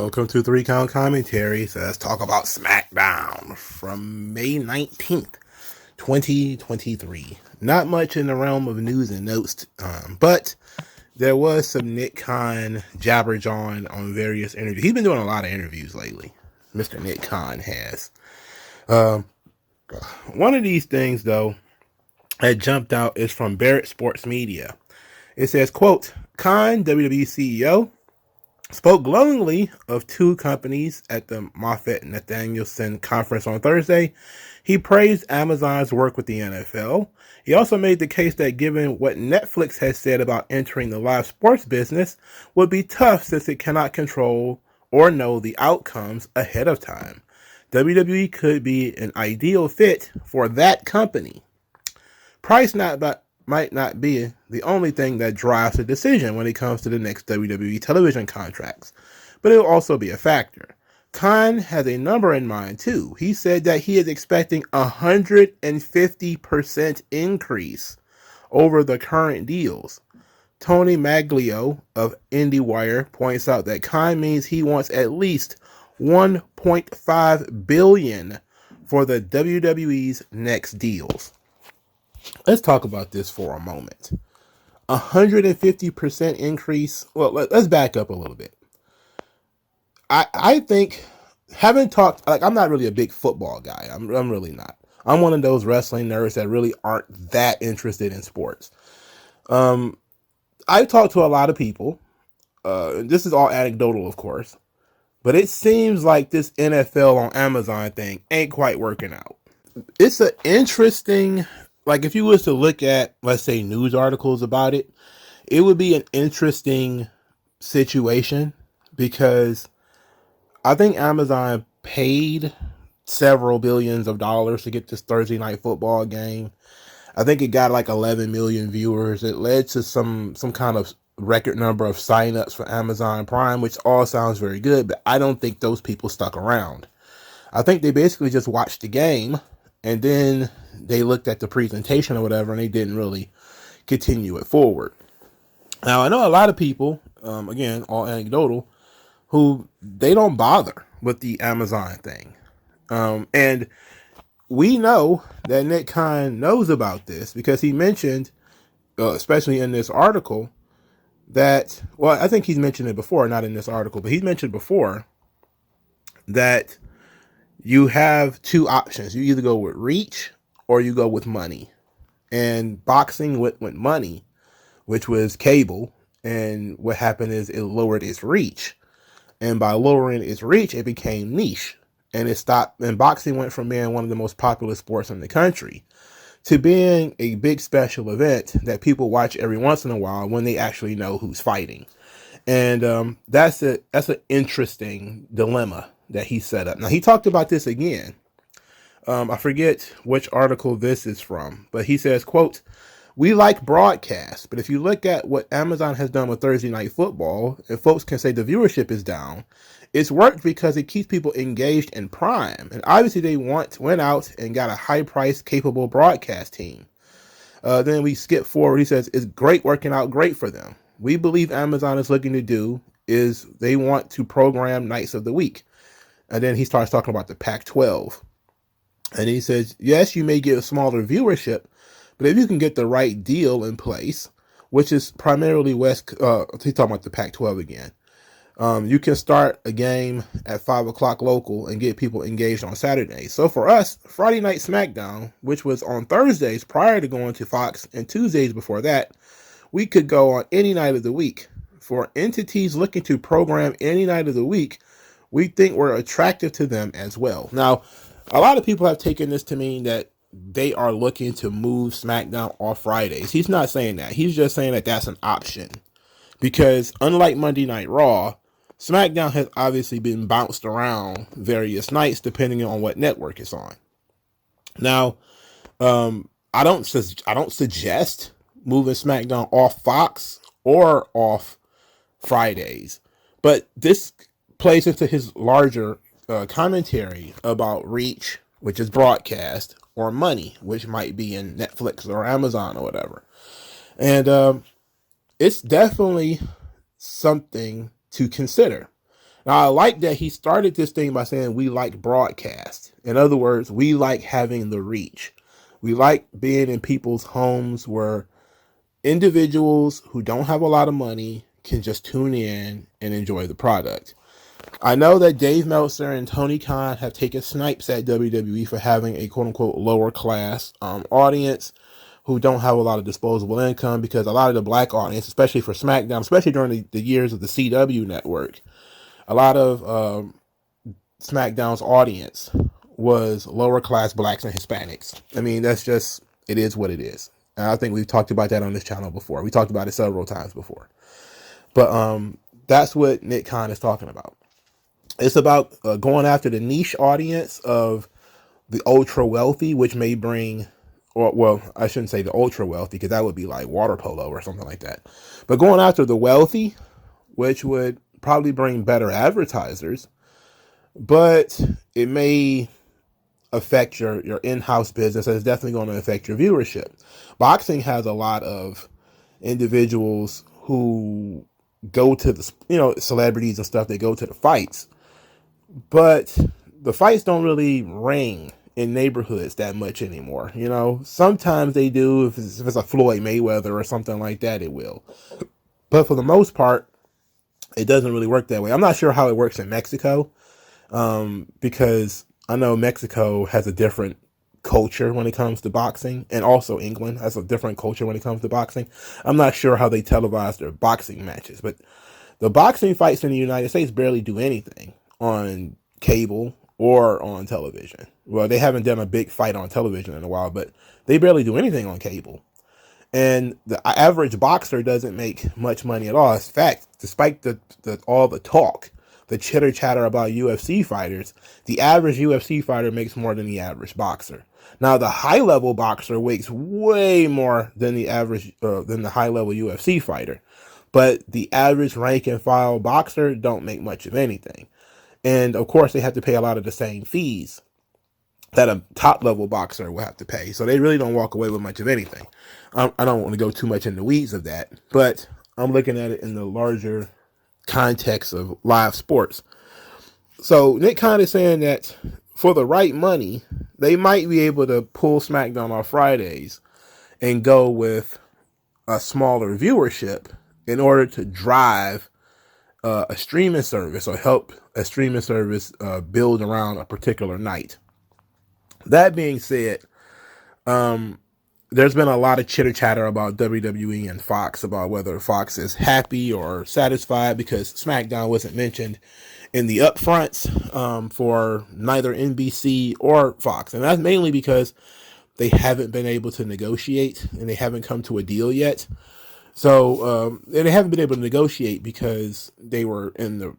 Welcome to 3 Count Commentary. So let's talk about Smackdown from May 19th, 2023. Not much in the realm of news and notes, but there was some Nick Khan jabberjaw on various interviews. He's been doing a lot of interviews lately. Mr. Nick Khan has. One of these things, though, that jumped out is from Barrett Sports Media. It says, quote, Khan, WWE CEO, spoke glowingly of two companies at the Moffett-Nathanielson conference on Thursday. He praised Amazon's work with the NFL. He also made the case that given what Netflix has said about entering the live sports business would be tough since it cannot control or know the outcomes ahead of time. WWE could be an ideal fit for that company. Price might not be the only thing that drives the decision when it comes to the next WWE television contracts, but it will also be a factor. Khan has a number in mind too. He said that he is expecting 150% increase over the current deals. Tony Maglio of IndieWire points out that Khan means he wants at least $1.5 billion for the WWE's next deals. Let's talk about this for a moment. 150% increase. Well, let's back up a little bit. I think, having talked, like, I'm not really a big football guy. I'm really not. I'm one of those wrestling nerds that really aren't that interested in sports. I've talked to a lot of people. This is all anecdotal, of course. But it seems like this NFL on Amazon thing ain't quite working out. It's an interesting, like, if you was to look at, let's say, news articles about it, it would be an interesting situation because I think Amazon paid several billions of dollars to get this Thursday night football game. I think it got like 11 million viewers. It led to some kind of record number of signups for Amazon Prime, which all sounds very good, but I don't think those people stuck around. I think they basically just watched the game and then they looked at the presentation or whatever and they didn't really continue it forward. Now, I know a lot of people, again, all anecdotal, who they don't bother with the Amazon thing. And we know that Nick Khan knows about this because he mentioned, especially in this article, that, well, I think he's mentioned it before, not in this article, but he's mentioned before that you have two options. You either go with reach or you go with money. And boxing went with money, which was cable. And what happened is it lowered its reach. And by lowering its reach, it became niche. And it stopped. And boxing went from being one of the most popular sports in the country to being a big special event that people watch every once in a while when they actually know who's fighting. And that's an interesting dilemma that he set up. Now, he talked about this again. I forget which article this is from, but he says, quote, we like broadcast, but if you look at what Amazon has done with Thursday Night Football, and folks can say the viewership is down, it's worked because it keeps people engaged in Prime. And obviously they went out and got a high-priced, capable broadcast team. Then we skip forward. He says, it's great, working out great for them. We believe Amazon is looking to do is they want to program nights of the week. And then he starts talking about the Pac-12. And he says, yes, you may get a smaller viewership, but if you can get the right deal in place, which is primarily he's talking about the Pac-12 again. You can start a game at 5 o'clock local and get people engaged on Saturdays. So for us, Friday Night Smackdown, which was on Thursdays prior to going to Fox and Tuesdays before that, we could go on any night of the week. For entities looking to program any night of the week, we think we're attractive to them as well. Now, a lot of people have taken this to mean that they are looking to move SmackDown off Fridays. He's not saying that. He's just saying that that's an option. Because unlike Monday Night Raw, SmackDown has obviously been bounced around various nights depending on what network it's on. Now, I don't suggest moving SmackDown off Fox or off Fridays, but this plays into his larger commentary about reach, which is broadcast, or money, which might be in Netflix or Amazon or whatever. And it's definitely something to consider. Now, I like that he started this thing by saying we like broadcast. In other words, we like having the reach. We like being in people's homes where individuals who don't have a lot of money can just tune in and enjoy the product. I know that Dave Meltzer and Tony Khan have taken snipes at WWE for having a quote-unquote lower class audience who don't have a lot of disposable income, because a lot of the black audience, especially for SmackDown, especially during the years of the CW network, a lot of SmackDown's audience was lower class blacks and Hispanics. I mean, that's just, it is what it is. And I think we've talked about that on this channel before. We talked about it several times before. But that's what Nick Khan is talking about. It's about going after the niche audience of the ultra wealthy, which may bring, or well, I shouldn't say the ultra wealthy, because that would be like water polo or something like that. But going after the wealthy, which would probably bring better advertisers, but it may affect your in-house business, and it's definitely going to affect your viewership. Boxing has a lot of individuals who go to the, celebrities and stuff, they go to the fights, but the fights don't really ring in neighborhoods that much anymore. Sometimes they do. If it's a Floyd Mayweather or something like that, it will. But for the most part, it doesn't really work that way. I'm not sure how it works in Mexico, because I know Mexico has a different culture when it comes to boxing, and also England has a different culture when it comes to boxing. I'm not sure how they televise their boxing matches, but the boxing fights in the United States barely do anything on cable or on television. Well, they haven't done a big fight on television in a while, but they barely do anything on cable. And the average boxer doesn't make much money at all. In fact, despite all the talk, the chitter chatter about UFC fighters, the average UFC fighter makes more than the average boxer. Now, the high level boxer makes way more than the average, than the high level UFC fighter. But the average rank and file boxer don't make much of anything. And of course, they have to pay a lot of the same fees that a top level boxer will have to pay. So they really don't walk away with much of anything. I don't want to go too much in the weeds of that, but I'm looking at it in the larger context of live sports. So Nick Khan is saying that for the right money, they might be able to pull SmackDown on Fridays and go with a smaller viewership in order to drive a streaming service, or help a streaming service build around a particular night. That being said, there's been a lot of chitter chatter about WWE and Fox, about whether Fox is happy or satisfied because SmackDown wasn't mentioned in the upfronts for neither NBC or Fox. And that's mainly because they haven't been able to negotiate, and they haven't come to a deal yet. So they haven't been able to negotiate because they were in the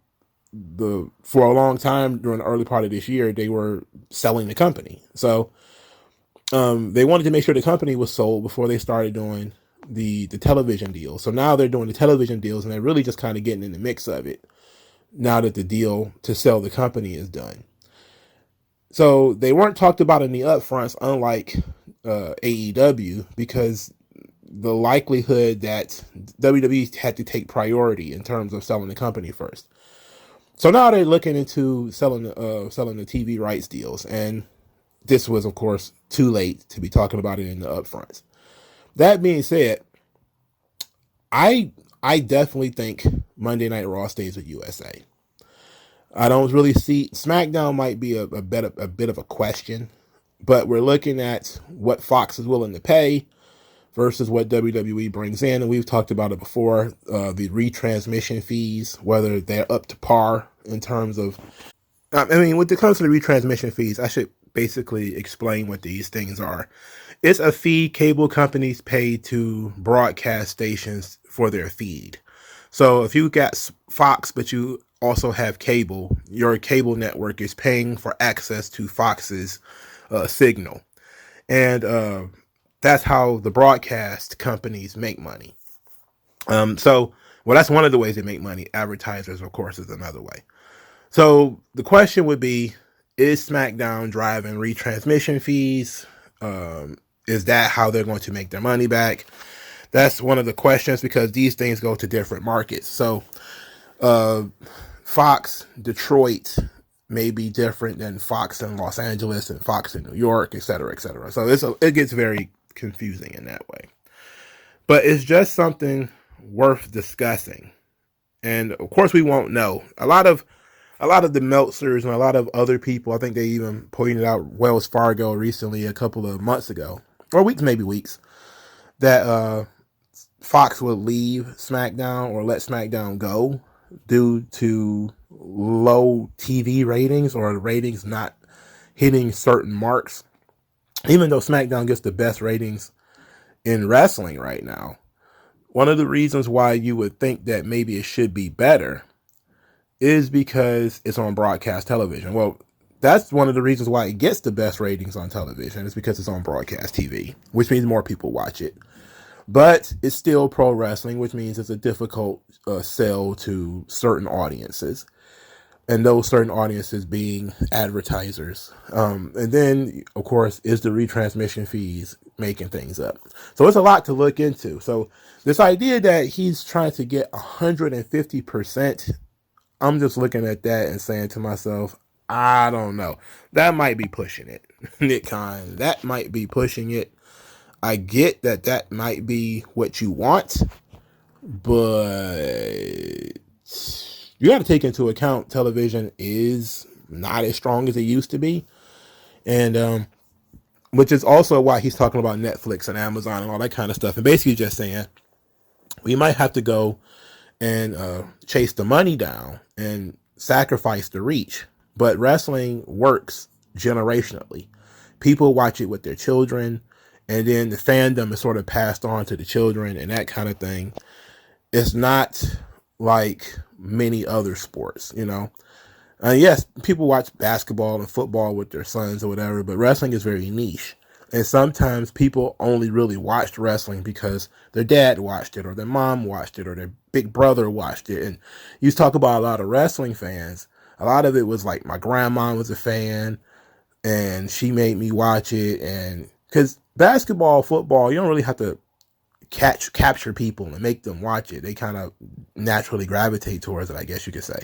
for a long time during the early part of this year, they were selling the company. So they wanted to make sure the company was sold before they started doing the television deals. So now they're doing the television deals, and they're really just kind of getting in the mix of it now that the deal to sell the company is done. So they weren't talked about in the upfronts, unlike AEW, because the likelihood that WWE had to take priority in terms of selling the company first. So now they're looking into selling the TV rights deals, and this was, of course, too late to be talking about it in the upfronts. That being said, I definitely think Monday Night Raw stays with USA. I don't really see SmackDown might be a bit of a question, but we're looking at what Fox is willing to pay versus what WWE brings in, and we've talked about it before. The retransmission fees, whether they're up to par in terms of, when it comes to the retransmission fees, I should basically explain what these things are. It's a fee cable companies pay to broadcast stations for their feed. So if you got Fox, but you also have cable, your cable network is paying for access to Fox's signal. And that's how the broadcast companies make money. So that's one of the ways they make money. Advertisers, of course, is another way. So the question would be, is SmackDown driving retransmission fees? Is that how they're going to make their money back? That's one of the questions, because these things go to different markets. So Fox Detroit may be different than Fox in Los Angeles and Fox in New York, et cetera, et cetera. So it gets very confusing in that way. But it's just something worth discussing. And of course we won't know. A lot of the Meltzers and a lot of other people, I think they even pointed out Wells Fargo recently a couple of months ago, or weeks, maybe weeks, that Fox would leave SmackDown or let SmackDown go due to low TV ratings or ratings not hitting certain marks. Even though SmackDown gets the best ratings in wrestling right now, one of the reasons why you would think that maybe it should be better is because it's on broadcast television. Well, that's one of the reasons why it gets the best ratings on television, is because it's on broadcast TV, which means more people watch it. But it's still pro wrestling, which means it's a difficult sell to certain audiences. And those certain audiences being advertisers. And then, of course, is the retransmission fees making things up. So it's a lot to look into. So this idea that he's trying to get 150%, I'm just looking at that and saying to myself, I don't know. That might be pushing it, Nick Khan. That might be pushing it. I get that that might be what you want, but you got to take into account television is not as strong as it used to be. And which is also why he's talking about Netflix and Amazon and all that kind of stuff. And basically just saying we might have to go and chase the money down and sacrifice the reach. But wrestling works generationally. People watch it with their children, and then the fandom is sort of passed on to the children and that kind of thing. It's not like many other sports, you know. Yes, people watch basketball and football with their sons or whatever, but wrestling is very niche. And sometimes people only really watched wrestling because their dad watched it or their mom watched it or their big brother watched it. And you talk about a lot of wrestling fans. A lot of it was like my grandma was a fan and she made me watch it. And because basketball, football, you don't really have to capture people and make them watch it. They kind of naturally gravitate towards it, I guess you could say.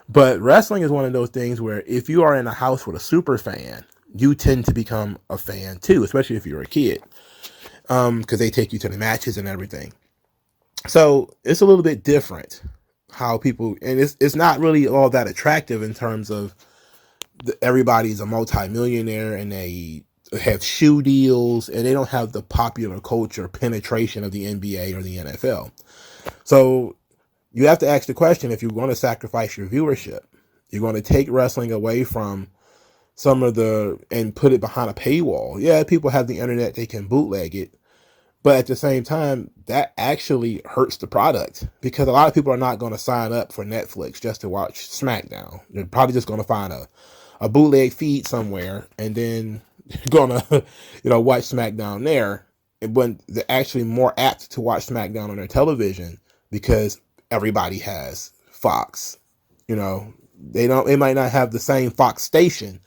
But wrestling is one of those things where if you are in a house with a super fan, you tend to become a fan too, especially if you're a kid, because they take you to the matches and everything. So it's a little bit different how people, and it's not really all that attractive in terms of everybody's a multimillionaire and they have shoe deals and they don't have the popular culture penetration of the NBA or the NFL. So you have to ask the question, if you're going to sacrifice your viewership, you're going to take wrestling away from some of and put it behind a paywall. Yeah, people have the internet, they can bootleg it. But at the same time, that actually hurts the product because a lot of people are not going to sign up for Netflix just to watch SmackDown. They're probably just going to find a bootleg feed somewhere and then going to, watch SmackDown there. When they're actually more apt to watch SmackDown on their television because everybody has Fox. They might not have the same Fox station,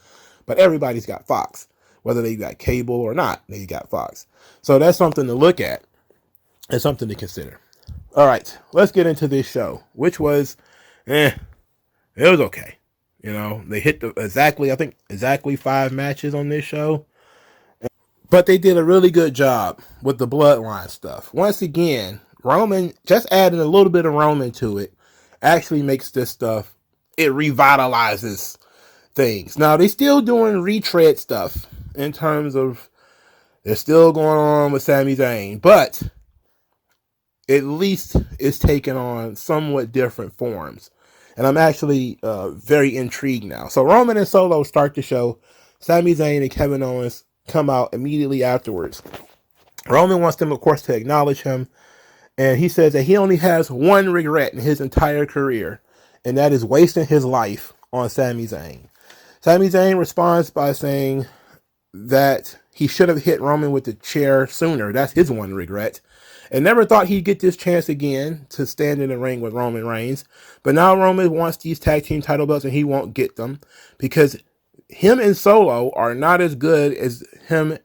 but everybody's got Fox. Whether they got cable or not, they got Fox. So that's something to look at and something to consider. All right, let's get into this show, which was, it was okay. They hit exactly 5 matches on this show. But they did a really good job with the Bloodline stuff. Once again, Roman, just adding a little bit of Roman to it, actually makes this stuff, it revitalizes things. Now, they're still doing retread stuff in terms of they're still going on with Sami Zayn, but at least it's taken on somewhat different forms. And I'm actually very intrigued now. So Roman and Solo start the show. Sami Zayn and Kevin Owens come out immediately afterwards. Roman wants them, of course, to acknowledge him. And he says that he only has one regret in his entire career, and that is wasting his life on Sami Zayn. Sami Zayn responds by saying that he should have hit Roman with the chair sooner. That's his one regret. And never thought he'd get this chance again to stand in the ring with Roman Reigns. But now Roman wants these tag team title belts and he won't get them because him and Solo are not as good as him.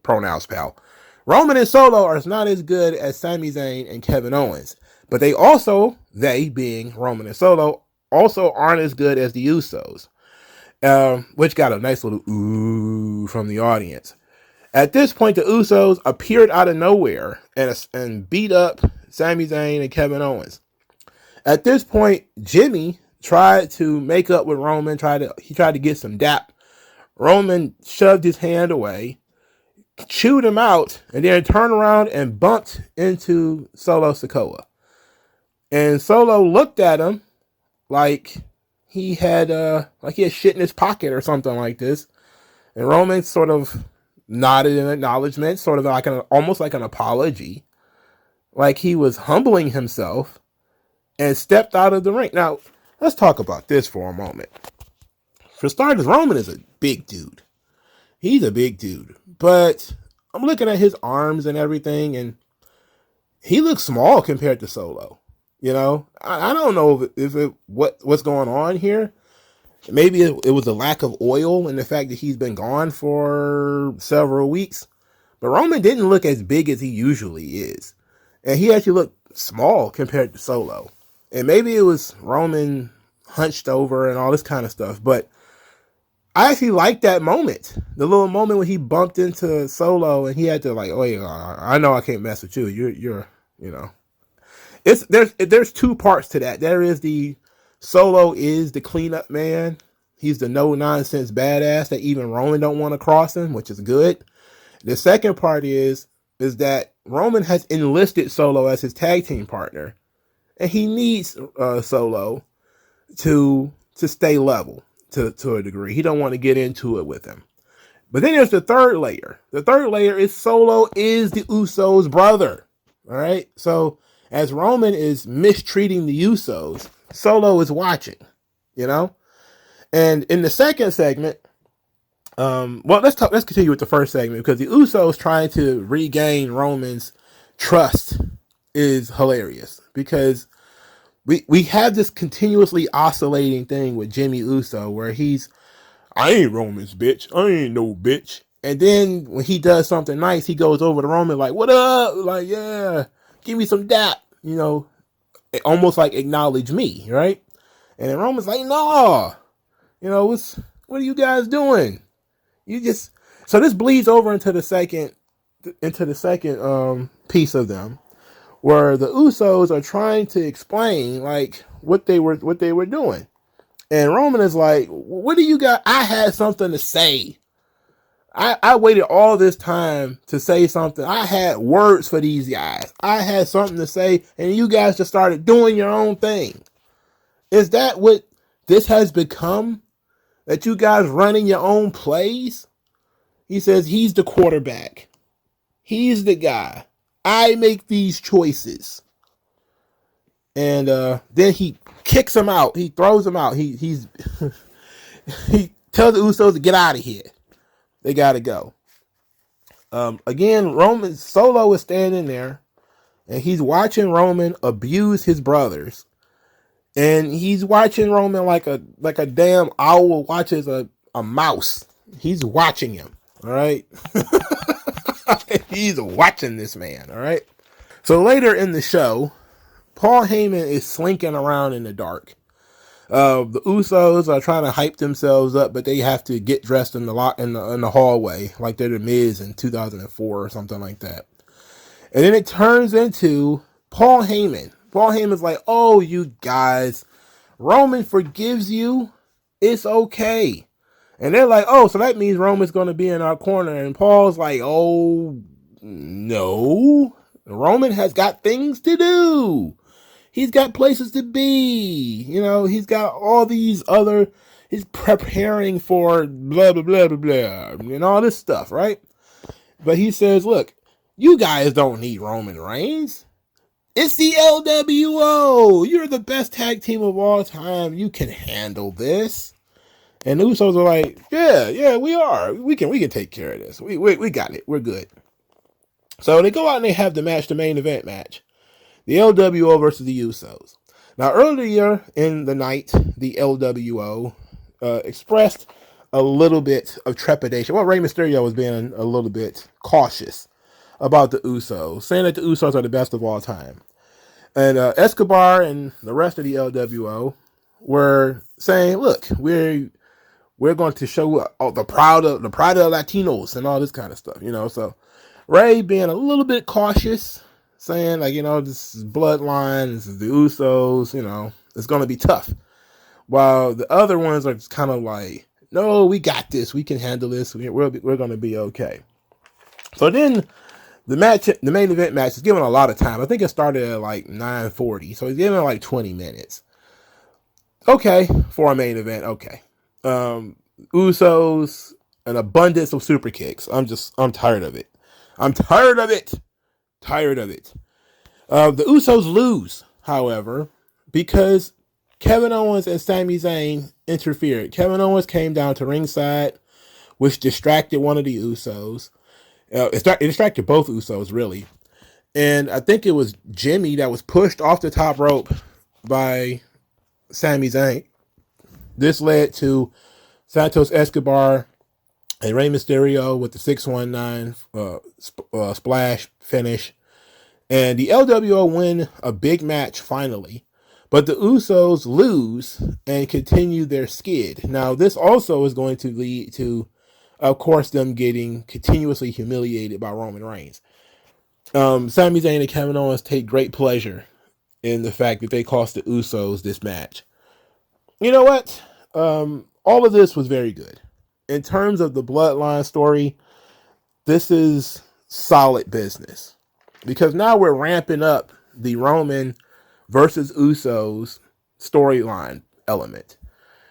Pronouns, pal. Roman and Solo are not as good as Sami Zayn and Kevin Owens. But they being Roman and Solo, also aren't as good as the Usos, which got a nice little ooh from the audience. At this point, the Usos appeared out of nowhere and beat up Sami Zayn and Kevin Owens. At this point, Jimmy tried to make up with Roman. He tried to get some dap. Roman shoved his hand away, chewed him out, and then turned around and bumped into Solo Sikoa. And Solo looked at him like he had shit in his pocket or something like this. And Roman sort of nodded in acknowledgement, sort of like almost like an apology, like he was humbling himself, and stepped out of the ring. Now, let's talk about this for a moment. For starters, Roman is a big dude. He's a big dude. But I'm looking at his arms and everything, and he looks small compared to Solo. You know, I don't know what's going on here. Maybe it was a lack of oil and the fact that he's been gone for several weeks. But Roman didn't look as big as he usually is. And he actually looked small compared to Solo. And maybe it was Roman hunched over and all this kind of stuff. But I actually liked that moment. The little moment when he bumped into Solo and he had to like, oh yeah, I know I can't mess with you. You're you know. There's two parts to that. There is the Solo is the cleanup man. He's the no-nonsense badass that even Roman don't want to cross him, which is good. The second part is that Roman has enlisted Solo as his tag team partner. And he needs Solo to stay level to a degree. He don't want to get into it with him. But then there's the third layer. The third layer is Solo is the Usos' brother. All right? So as Roman is mistreating the Usos, Solo is watching, you know? And in the second segment, let's continue with the first segment, because the Usos trying to regain Roman's trust is hilarious, because we have this continuously oscillating thing with Jimmy Uso where I ain't Roman's bitch. I ain't no bitch. And then when he does something nice, he goes over to Roman like, what up? Like, yeah, give me some dap, you know, almost like acknowledge me, right? And then Roman's like, no, you know, what are you guys doing? So this bleeds over into the second piece of them, where the Usos are trying to explain like what they were doing. And Roman is like, what do you got? I had something to say. I waited all this time to say something. I had words for these guys. I had something to say, and you guys just started doing your own thing. Is that what this has become? That you guys running your own plays? He says he's the quarterback. He's the guy. I make these choices. And then he kicks him out. He throws him out. He tells the Usos to get out of here. They got to go. Again, Solo is standing there, and he's watching Roman abuse his brothers. And he's watching Roman like a damn owl watches a mouse. He's watching him. All right. He's watching this man. All right. So later in the show, Paul Heyman is slinking around in the dark. The Usos are trying to hype themselves up, but they have to get dressed in the hallway like they're the Miz in 2004 or something like that. And then it turns into Paul Heyman. Paul Heyman's like, oh, you guys, Roman forgives you. It's okay. And they're like, oh, so that means Roman's going to be in our corner. And Paul's like, oh, no. Roman has got things to do. He's got places to be. You know, he's got all these he's preparing for blah, blah, blah, blah, blah, and all this stuff, right? But he says, look, you guys don't need Roman Reigns. It's the LWO. You're the best tag team of all time. You can handle this. And the Usos are like, yeah, we are. We can take care of this. We got it. We're good. So they go out and they have the main event match. The LWO versus the Usos. Now, earlier in the night, the LWO expressed a little bit of trepidation. Well, Rey Mysterio was being a little bit cautious about the Usos, saying that the Usos are the best of all time. And Escobar and the rest of the LWO were saying, "Look, we're going to show the pride of Latinos and all this kind of stuff," So Ray being a little bit cautious, saying like, this is Bloodline, this is the Usos, it's going to be tough. While the other ones are just kind of like, "No, we got this. We can handle this. We're going to be okay." So then the main event match is given a lot of time. I think it started at like 9:40, so it's given like 20 minutes. Okay, for a main event, okay. Usos, an abundance of super kicks. I'm tired of it. I'm tired of it. Tired of it. The Usos lose, however, because Kevin Owens and Sami Zayn interfered. Kevin Owens came down to ringside, which distracted one of the Usos. It distracted both Usos, really. And I think it was Jimmy that was pushed off the top rope by Sami Zayn. This led to Santos Escobar and Rey Mysterio with the 619 splash finish. And the LWO win a big match finally. But the Usos lose and continue their skid. Now, this also is going to lead to, of course, them getting continuously humiliated by Roman Reigns. Sami Zayn and Kevin Owens take great pleasure in the fact that they cost the Usos this match. You know what? All of this was very good. In terms of the Bloodline story, this is solid business. Because now we're ramping up the Roman versus Usos storyline element.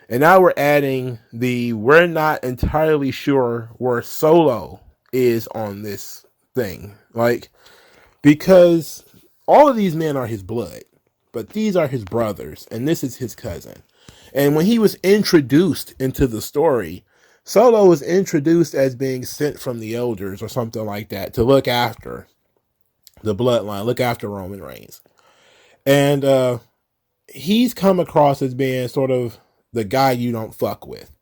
And now we're adding we're not entirely sure where Solo is on this thing. Because all of these men are his blood, but these are his brothers, and this is his cousin. And when he was introduced into the story, Solo was introduced as being sent from the elders or something like that to look after the bloodline, look after Roman Reigns. And he's come across as being sort of the guy you don't fuck with.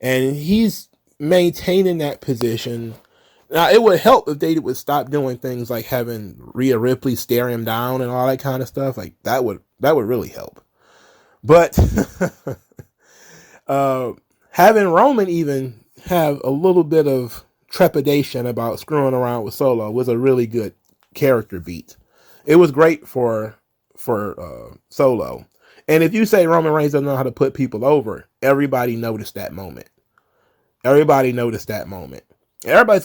And he's maintaining that position. Now, it would help if they would stop doing things like having Rhea Ripley stare him down and all that kind of stuff. Like that would really help. But having Roman even have a little bit of trepidation about screwing around with Solo was a really good character beat. It was great for Solo. And if you say Roman Reigns doesn't know how to put people over, everybody noticed that moment. Everybody's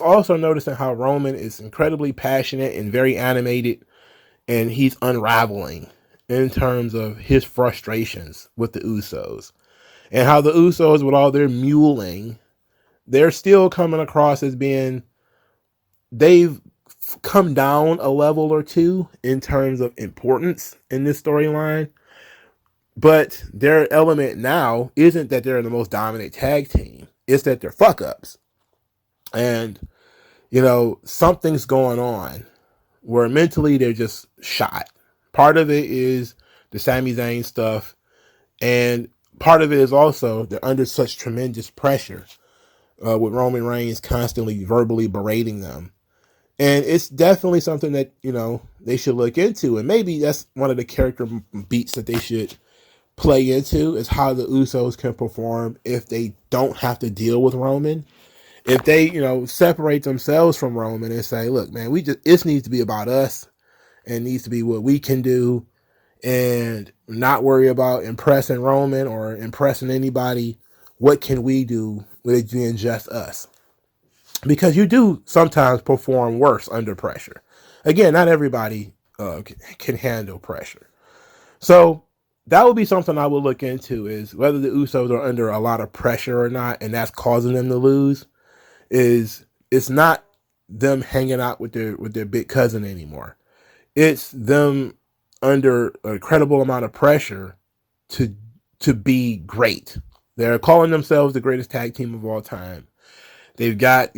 also noticing how Roman is incredibly passionate and very animated, and he's unraveling in terms of his frustrations with the Usos. And how the Usos, with all their muling, they're still coming across as being, they've come down a level or two in terms of importance in this storyline. But their element now isn't that they're the most dominant tag team. It's that they're fuck-ups. And, something's going on where mentally they're just shot. Part of it is the Sami Zayn stuff. And part of it is also they're under such tremendous pressure with Roman Reigns constantly verbally berating them. And it's definitely something that, they should look into. And maybe that's one of the character beats that they should play into, is how the Usos can perform if they don't have to deal with Roman. If they, separate themselves from Roman and say, "Look, man, it needs to be about us and needs to be what we can do, and not worry about impressing Roman or impressing anybody. What can we do with it being just us?" Because you do sometimes perform worse under pressure. Again, not everybody can handle pressure. So that would be something I would look into, is whether the Usos are under a lot of pressure or not, and that's causing them to lose. It's not them hanging out with their big cousin anymore. It's them under an incredible amount of pressure to be great. They're calling themselves the greatest tag team of all time. They've got,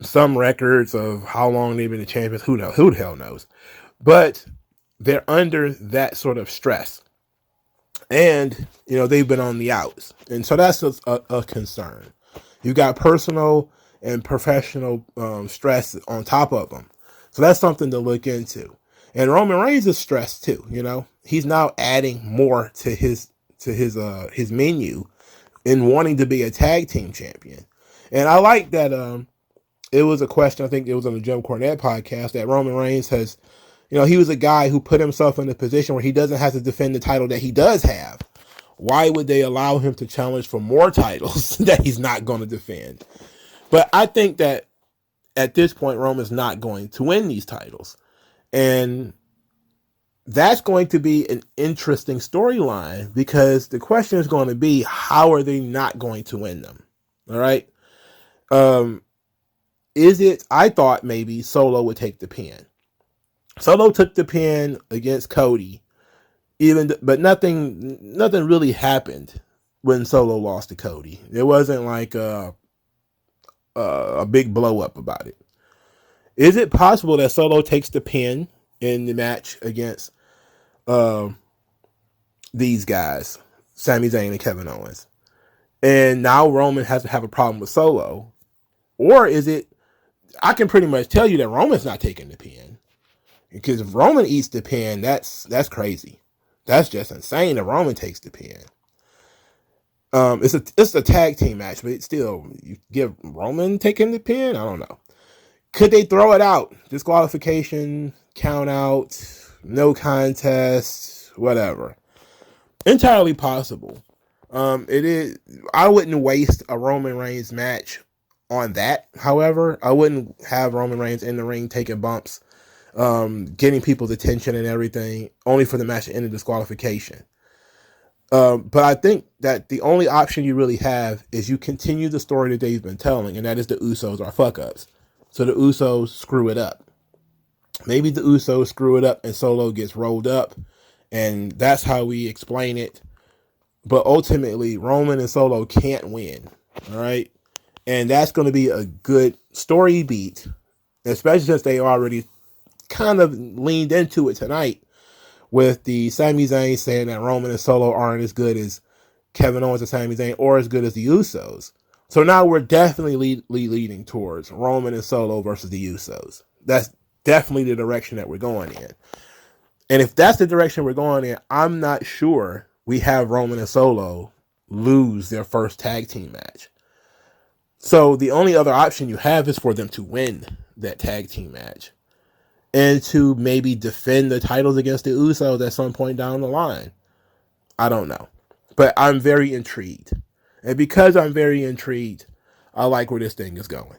some records of how long they've been the champions. Who knows? Who the hell knows? But they're under that sort of stress. And, they've been on the outs. And so that's a concern. You've got personal and professional stress on top of them. So that's something to look into. And Roman Reigns is stressed too, He's now adding more to his to his menu in wanting to be a tag team champion. And I like that it was a question, I think it was on the Jim Cornette podcast, that Roman Reigns has, he was a guy who put himself in a position where he doesn't have to defend the title that he does have. Why would they allow him to challenge for more titles that he's not going to defend? But I think that at this point, Roman's not going to win these titles. And that's going to be an interesting storyline, because the question is going to be, how are they not going to win them? All right. I thought maybe Solo would take the pin. Solo took the pin against Cody, but nothing really happened when Solo lost to Cody. There wasn't like a big blow up about it. Is it possible that Solo takes the pin in the match against these guys, Sami Zayn and Kevin Owens, and now Roman has to have a problem with Solo? Or is it, I can pretty much tell you that Roman's not taking the pin, because if Roman eats the pin, that's crazy. That's just insane that Roman takes the pin. It's a tag team match, but it's still, you give Roman taking the pin? I don't know. Could they throw it out? Disqualification, count out, no contest, whatever. Entirely possible. It is. I wouldn't waste a Roman Reigns match on that. However, I wouldn't have Roman Reigns in the ring taking bumps, getting people's attention and everything, only for the match to end in disqualification. But I think that the only option you really have is you continue the story that they've been telling, and that is the Usos are fuck-ups. So the Usos screw it up. Maybe the Usos screw it up and Solo gets rolled up, and that's how we explain it. But ultimately, Roman and Solo can't win, all right? And that's going to be a good story beat, especially since they already kind of leaned into it tonight with the Sami Zayn saying that Roman and Solo aren't as good as Kevin Owens and Sami Zayn, or as good as the Usos. So now we're definitely leading towards Roman and Solo versus the Usos. That's definitely the direction that we're going in. And if that's the direction we're going in, I'm not sure we have Roman and Solo lose their first tag team match. So the only other option you have is for them to win that tag team match and to maybe defend the titles against the Usos at some point down the line. I don't know. But I'm very intrigued. And because I'm very intrigued, I like where this thing is going.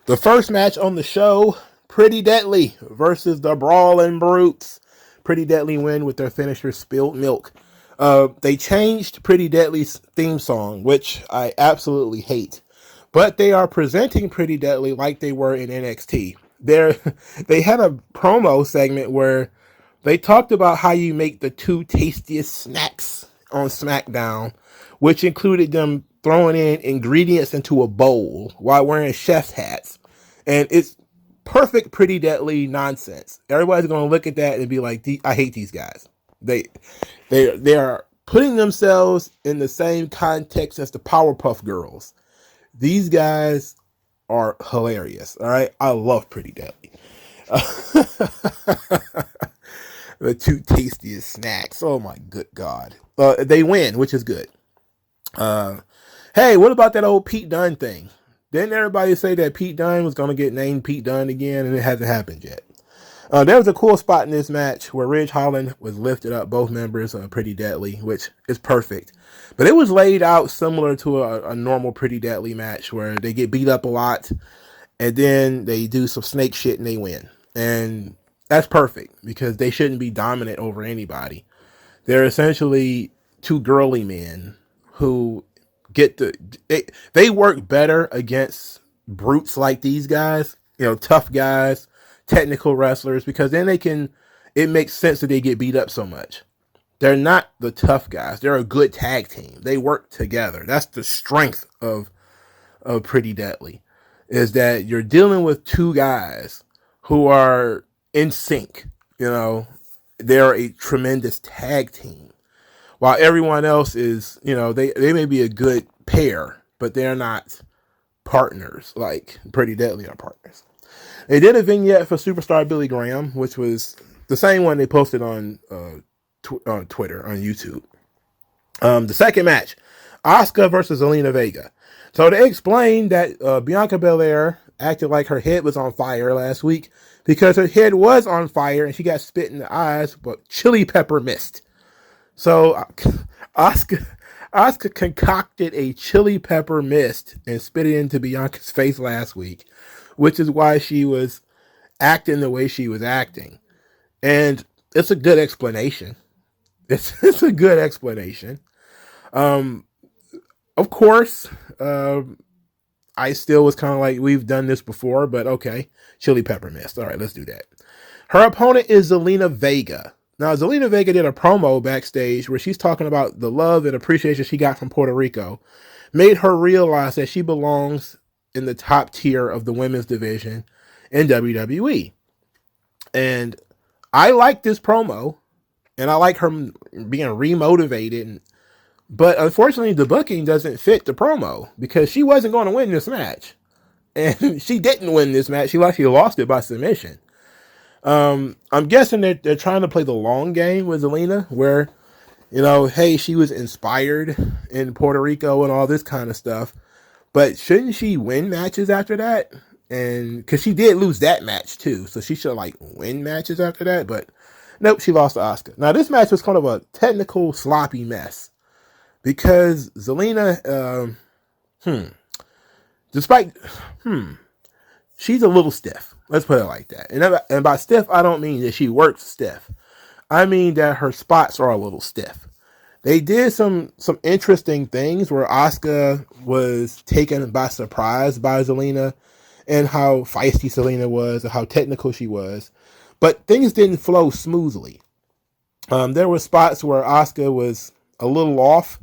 The first match on the show, Pretty Deadly versus the Brawling Brutes. Pretty Deadly win with their finisher, Spilled Milk. They changed Pretty Deadly's theme song, which I absolutely hate. But they are presenting Pretty Deadly like they were in NXT. They had a promo segment where they talked about how you make the 2 tastiest snacks on SmackDown, which included them throwing in ingredients into a bowl while wearing chef's hats. And it's perfect Pretty Deadly nonsense. Everybody's going to look at that and be like, I hate these guys. They are putting themselves in the same context as the Powerpuff Girls. These guys are hilarious. All right. I love Pretty Deadly. The 2 tastiest snacks. Oh my good God. They win, which is good. Hey, what about that old Pete Dunne thing? Didn't everybody say that Pete Dunne was going to get named Pete Dunne again, and it hasn't happened yet? There was a cool spot in this match where Ridge Holland was lifted up, both members of Pretty Deadly, which is perfect. But it was laid out similar to a normal Pretty Deadly match where they get beat up a lot, and then they do some snake shit and they win. And that's perfect, because they shouldn't be dominant over anybody. They're essentially 2 girly men who they work better against brutes like these guys, tough guys, technical wrestlers, because then it makes sense that they get beat up so much. They're not the tough guys. They're a good tag team. They work together. That's the strength of Pretty Deadly, is that you're dealing with 2 guys who are in sync. They're a tremendous tag team. While everyone else is, they may be a good pair, but they're not partners like Pretty Deadly are partners. They did a vignette for Superstar Billy Graham, which was the same one they posted on Twitter, on YouTube. The second match, Asuka versus Zelena Vega. So they explained that Bianca Belair acted like her head was on fire last week because her head was on fire and she got spit in the eyes, but chili pepper missed. So Asuka concocted a chili pepper mist and spit it into Bianca's face last week, which is why she was acting the way she was acting. And it's a good explanation. It's a good explanation. Of course, I still was kind of like, we've done this before, but okay. Chili pepper mist. All right, let's do that. Her opponent is Zelena Vega. Now, Zelena Vega did a promo backstage where she's talking about the love and appreciation she got from Puerto Rico. Made her realize that she belongs in the top tier of the women's division in WWE. And I like this promo. And I like her being remotivated. But unfortunately, the booking doesn't fit the promo because she wasn't going to win this match. And she didn't win this match. She actually lost it by submission. I'm guessing that they're trying to play the long game with Zelena where, you know, hey, she was inspired in Puerto Rico and all this kind of stuff. But shouldn't she win matches after that? And because she did lose that match too. So she should like win matches after that. But nope, she lost to Asuka. Now, this match was kind of a technical, sloppy mess because Zelena, she's a little stiff. Let's put it like that. And by stiff, I don't mean that she works stiff. I mean that her spots are a little stiff. They did some interesting things where Asuka was taken by surprise by Zelena and how feisty Zelena was and how technical she was. But things didn't flow smoothly. There were spots where Asuka was a little off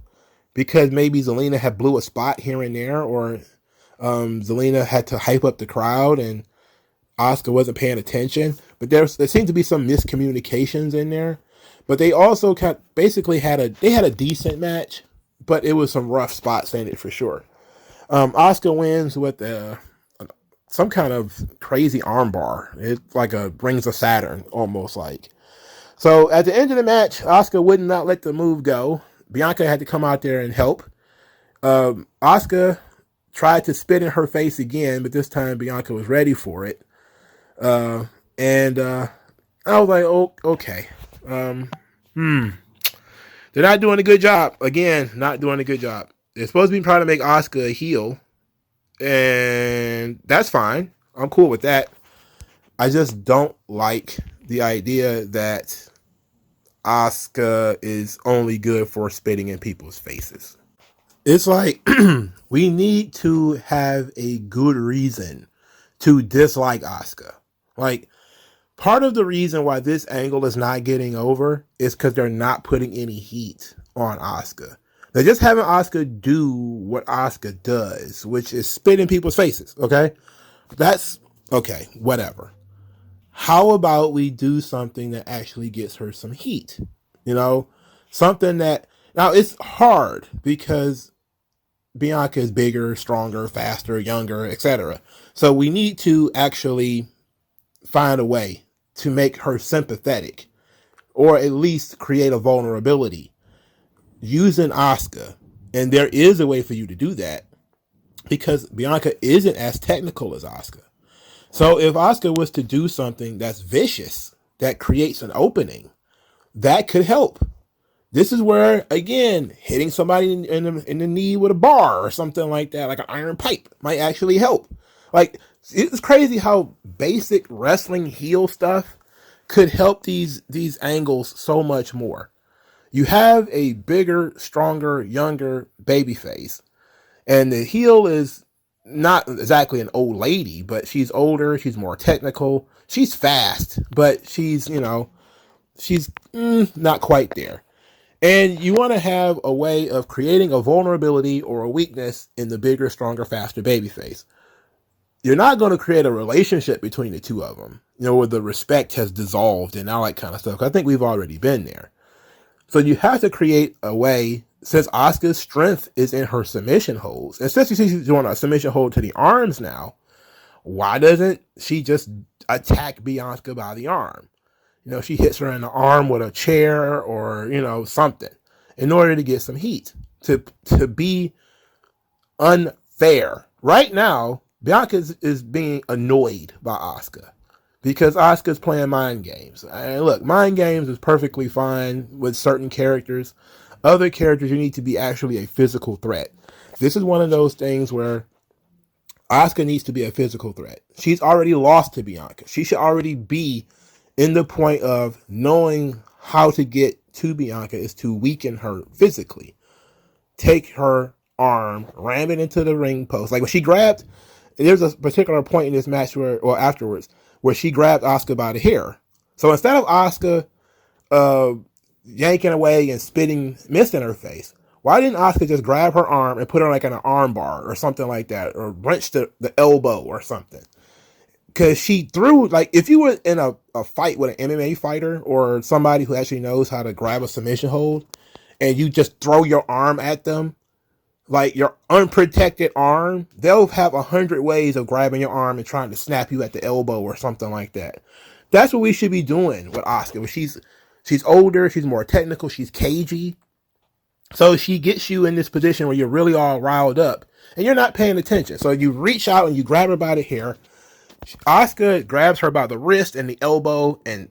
because maybe Zelena had blew a spot here and there, or Zelena had to hype up the crowd and Asuka wasn't paying attention. But there seemed to be some miscommunications in there. But they also basically had a decent match, but it was some rough spots in it for sure. Asuka wins with some kind of crazy armbar. It's like a Rings of Saturn, almost like. So at the end of the match, Asuka would not let the move go. Bianca had to come out there and help. Asuka tried to spit in her face again, but this time Bianca was ready for it. And I was like, oh, okay. They're not doing a good job. Again, not doing a good job. They're supposed to be trying to make Asuka a heel. And that's fine. I'm cool with that. I just don't like the idea that Asuka is only good for spitting in people's faces. It's like we need to have a good reason to dislike Asuka. Like, part of the reason why this angle is not getting over is because they're not putting any heat on Asuka. They're just having Asuka do what Asuka does, which is spit in people's faces, okay? That's, okay, whatever. How about we do something that actually gets her some heat? You know? Something that, now it's hard because Bianca is bigger, stronger, faster, younger, etc. So we need to actually find a way to make her sympathetic, or at least create a vulnerability using Asuka. And there is a way for you to do that because Bianca isn't as technical as Asuka. So if Asuka was to do something that's vicious, that creates an opening, that could help. This is where, again, hitting somebody in the knee with a bar or something like that, like an iron pipe, might actually help. Like, it's crazy how basic wrestling heel stuff could help these angles so much more. You have a bigger, stronger, younger babyface, and the heel is not exactly an old lady, but she's older, she's more technical, she's fast, but she's not quite there. And you want to have a way of creating a vulnerability or a weakness in the bigger, stronger, faster babyface. You're not going to create a relationship between the two of them, where the respect has dissolved and all that kind of stuff. I think we've already been there. So you have to create a way, since Asuka's strength is in her submission holds, and since she's doing a submission hold to the arms now, why doesn't she just attack Bianca by the arm? She hits her in the arm with a chair or, something. in order to get some heat, to be unfair. Right now, Bianca is being annoyed by Asuka because Asuka's playing mind games. And look, mind games is perfectly fine with certain characters. Other characters, you need to be actually a physical threat. This is one of those things where Asuka needs to be a physical threat. She's already lost to Bianca. She should already be in the point of knowing how to get to Bianca is to weaken her physically. Take her arm, ram it into the ring post. Like when she grabbed, there's a particular point in this match where, or afterwards, where she grabbed Asuka by the hair. So instead of Asuka yanking away and spitting mist in her face, why didn't Asuka just grab her arm and put her like in an arm bar or something like that, or wrench the elbow or something? Because she threw, like, if you were in a fight with an MMA fighter or somebody who actually knows how to grab a submission hold, and you just throw your arm at them, like your unprotected arm, they'll have 100 ways of grabbing your arm and trying to snap you at the elbow or something like that. That's what we should be doing with Asuka. She's older, she's more technical, she's cagey. So she gets you in this position where you're really all riled up and you're not paying attention. So you reach out and you grab her by the hair. Asuka grabs her by the wrist and the elbow and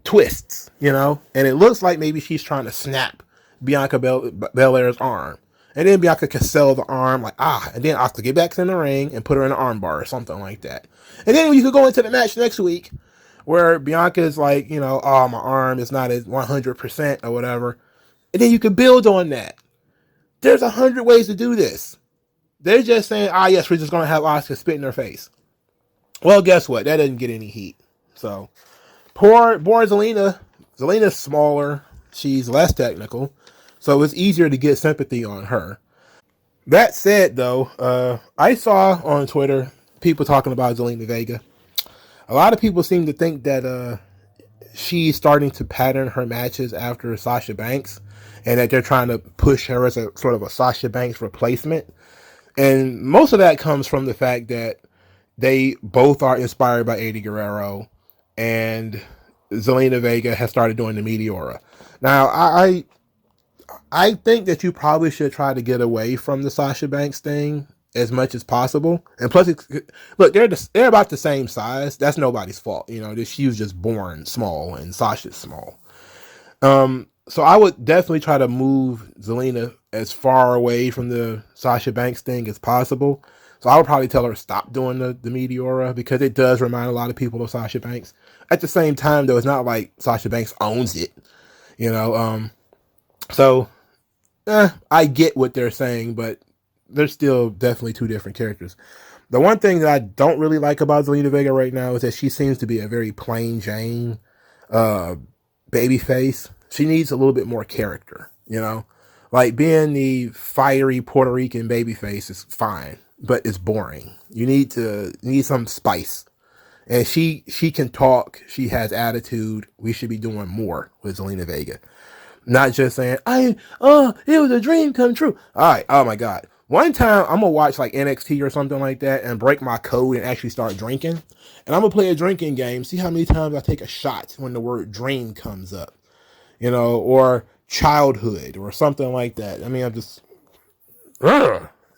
twists, and it looks like maybe she's trying to snap Bianca Belair's arm. And then Bianca can sell the arm, and then Asuka get back in the ring and put her in an arm bar or something like that. And then you could go into the match next week where Bianca's like, oh, my arm is not at 100% or whatever. And then you could build on that. There's 100 ways to do this. They're just saying, yes, we're just going to have Asuka spit in her face. Well, guess what? That doesn't get any heat. So, poor Zelena. Zelena's smaller. She's less technical. So it's easier to get sympathy on her. That said, though, I saw on Twitter people talking about Zelena Vega. A lot of people seem to think that she's starting to pattern her matches after Sasha Banks, and that they're trying to push her as a sort of a Sasha Banks replacement. And most of that comes from the fact that they both are inspired by Eddie Guerrero, and Zelena Vega has started doing the Meteora. Now, I think that you probably should try to get away from the Sasha Banks thing as much as possible. And plus, look, they're about the same size. That's nobody's fault. She was just born small and Sasha's small. So I would definitely try to move Zelena as far away from the Sasha Banks thing as possible. So I would probably tell her to stop doing the Meteora, because it does remind a lot of people of Sasha Banks. At the same time, though, it's not like Sasha Banks owns it, So I get what they're saying, but they're still definitely two different characters. The one thing that I don't really like about Zelena Vega right now is that she seems to be a very plain Jane babyface. She needs a little bit more character, Like being the fiery Puerto Rican babyface is fine, but it's boring. You need some spice. And she can talk. She has attitude. We should be doing more with Zelena Vega. Not just saying, it was a dream come true. All right. Oh my God. One time I'm going to watch like NXT or something like that and break my code and actually start drinking. And I'm going to play a drinking game. See how many times I take a shot when the word dream comes up, or childhood or something like that. I mean, I'm just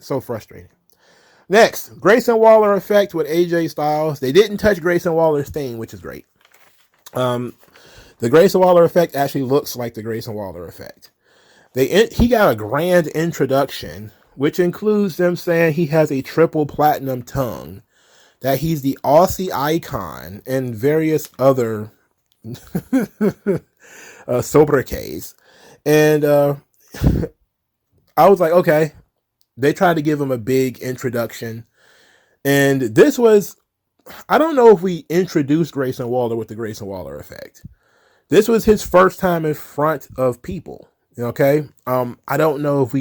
so frustrating. Next, Grayson Waller effect with AJ Styles. They didn't touch Grayson Waller's theme, which is great. The Grayson Waller effect actually looks like the Grayson Waller effect. He got a grand introduction, which includes them saying he has a triple platinum tongue, that he's the Aussie icon, and various other sobriquets. And I was like, okay. They tried to give him a big introduction. And this was, I don't know if we introduced Grayson Waller with the Grayson Waller effect. This was his first time in front of people. Okay. I don't know if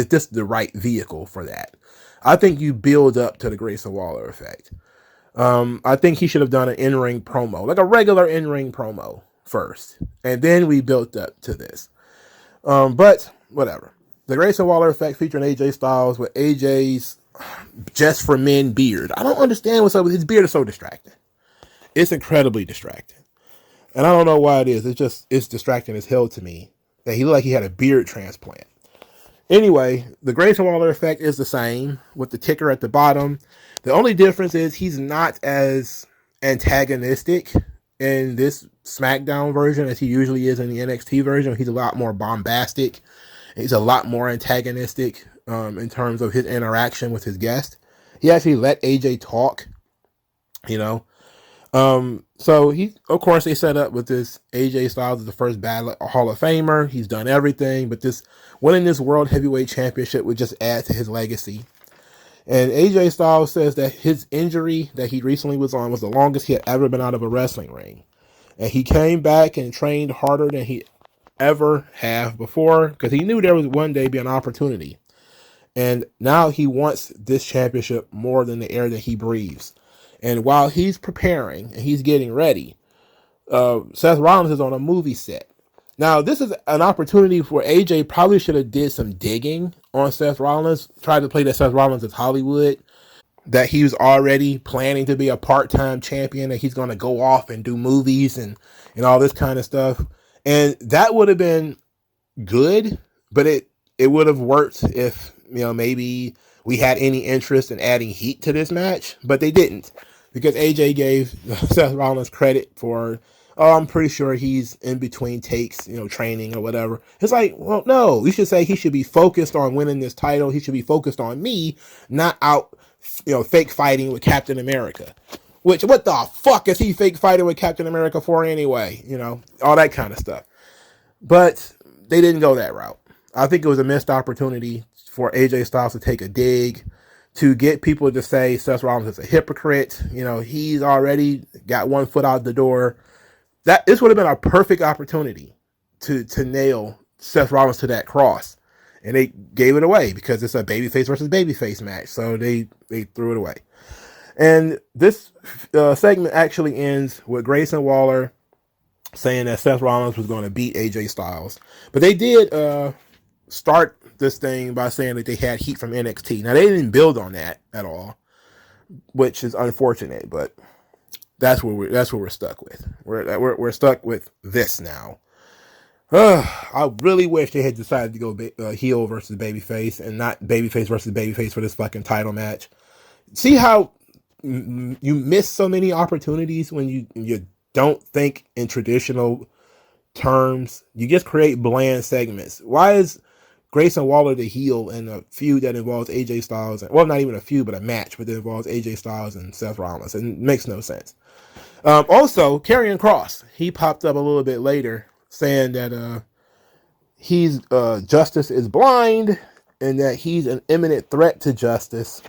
this is the right vehicle for that. I think you build up to the Grayson Waller effect. I think he should have done an in-ring promo, like a regular in-ring promo first. And then we built up to this. But whatever. The Grayson Waller effect featuring AJ Styles with AJ's Just for Men beard. I don't understand what's up with his beard. Is so distracting. It's incredibly distracting. And I don't know why it is. It's distracting as hell to me. that he looked like he had a beard transplant. Anyway, the Grayson Waller effect is the same with the ticker at the bottom. The only difference is he's not as antagonistic in this SmackDown version as he usually is in the NXT version. He's a lot more bombastic. He's a lot more antagonistic in terms of his interaction with his guest. He actually let AJ talk, you know. So he, of course, they set up with this AJ Styles as the first ballot Hall of Famer. He's done everything, but this winning this World Heavyweight Championship would just add to his legacy. And AJ Styles says that his injury that he recently was on was the longest he had ever been out of a wrestling ring. And he came back and trained harder than he ever have before because he knew there would one day be an opportunity. And now he wants this championship more than the air that he breathes. And while he's preparing and he's getting ready, Seth Rollins is on a movie set. Now, this is an opportunity where AJ probably should have did some digging on Seth Rollins, tried to play that Seth Rollins is Hollywood, that he was already planning to be a part-time champion, that he's going to go off and do movies and all this kind of stuff. And that would have been good, but it would have worked if, maybe we had any interest in adding heat to this match, but they didn't. Because AJ gave Seth Rollins credit for, I'm pretty sure he's in between takes, training or whatever. It's like, well, no, we should say he should be focused on winning this title. He should be focused on me, not out, fake fighting with Captain America. Which, what the fuck is he fake fighting with Captain America for anyway? All that kind of stuff. But they didn't go that route. I think it was a missed opportunity for AJ Styles to take a dig, to get people to say Seth Rollins is a hypocrite. He's already got one foot out the door. This would have been a perfect opportunity to nail Seth Rollins to that cross. And they gave it away because it's a babyface versus babyface match. So they threw it away. And this segment actually ends with Grayson Waller saying that Seth Rollins was going to beat AJ Styles. But they did start this thing by saying that they had heat from NXT. Now, they didn't build on that at all, which is unfortunate, but that's what we're stuck with. We're stuck with this now. I really wish they had decided to go heel versus babyface and not babyface versus babyface for this fucking title match. See how you miss so many opportunities when you don't think in traditional terms. You just create bland segments. Why is Grayson Waller the heel in a feud that involves AJ Styles? Well, not even a feud, but a match, but that involves AJ Styles and Seth Rollins. It makes no sense. Also, Karrion Kross, he popped up a little bit later saying that he's justice is blind and that he's an imminent threat to justice,